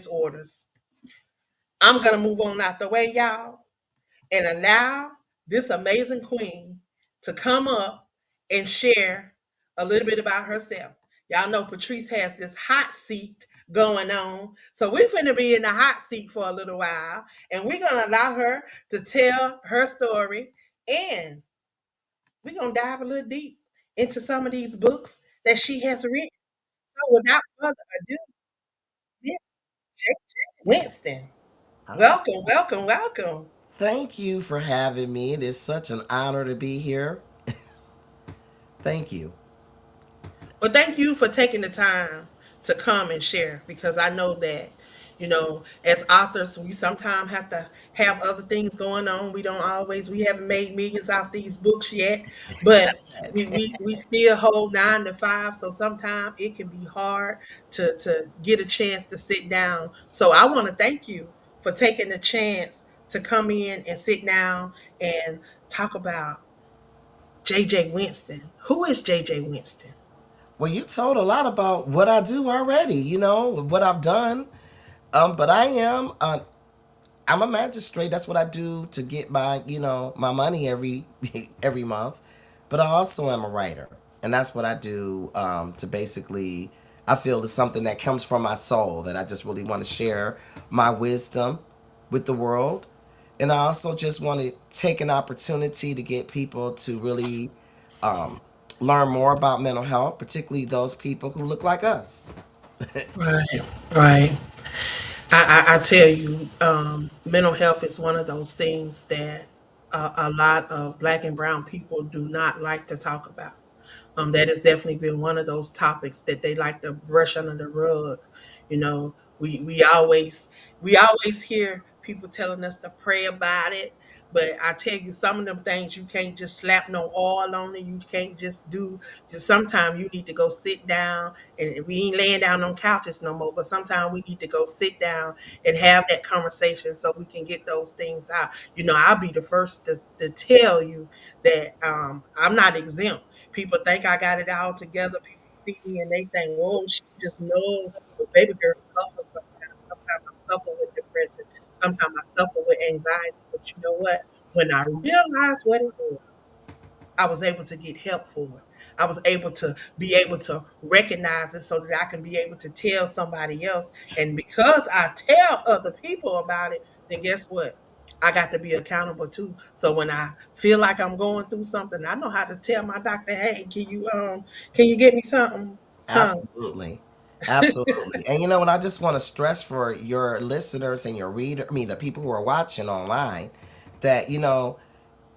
disorders. I'm going to move on out the way, y'all, and allow this amazing queen to come up and share a little bit about herself. Y'all know Patrice has this hot seat going on. So we're going to be in the hot seat for a little while, and we're going to allow her to tell her story, and we're going to dive a little deep into some of these books that she has written. So without further ado, Miss J. Winston. Oh, Welcome, welcome, welcome. thank you for having me. It is such an honor to be here. Thank you. Well, thank you for taking the time to come and share because I know that, as authors, we sometimes have to have other things going on. We haven't made millions off these books yet, but we still hold 9 to 5. So sometimes it can be hard to get a chance to sit down. So I want to thank you for taking the chance to come in and sit down and talk about JJ Winston. Who is JJ Winston? Well, you told a lot about what I do already, what I've done. But I'm a magistrate. That's what I do to get my money every month. But I also am a writer, and that's what I do to basically. I feel it's something that comes from my soul that I just really want to share my wisdom with the world, and I also just want to take an opportunity to get people to really um, learn more about mental health, particularly those people who look like us. Right, right. I tell you, mental health is one of those things that a lot of black and brown people do not like to talk about. That has definitely been one of those topics that they like to brush under the rug. You know, we always hear people telling us to pray about it, but I tell you, some of them things you can't just slap no oil on it. You can't just do. Just sometimes you need to go sit down, and we ain't laying down on couches no more. But sometimes we need to go sit down and have that conversation so we can get those things out. I'll be the first to tell you that I'm not exempt. People think I got it all together. People see me and they think, "Oh, she just knows." But baby girl suffer sometimes. Sometimes I suffer with depression. Sometimes I suffer with anxiety. But you know what? When I realized what it was, I was able to get help for it. I was able to be able to recognize it so that I can be able to tell somebody else. And because I tell other people about it, then guess what? I got to be accountable too. So when I feel like I'm going through something, I know how to tell my doctor, "Hey, can you get me something?" Huh? Absolutely. Absolutely. And you know what? I just want to stress for your listeners and your reader, I mean, the people who are watching online, that,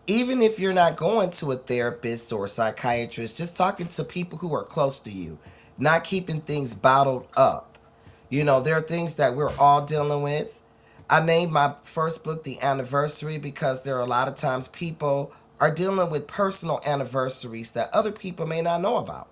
even if you're not going to a therapist or a psychiatrist, just talking to people who are close to you, not keeping things bottled up. There are things that we're all dealing with. I named my first book The Anniversary because there are a lot of times people are dealing with personal anniversaries that other people may not know about.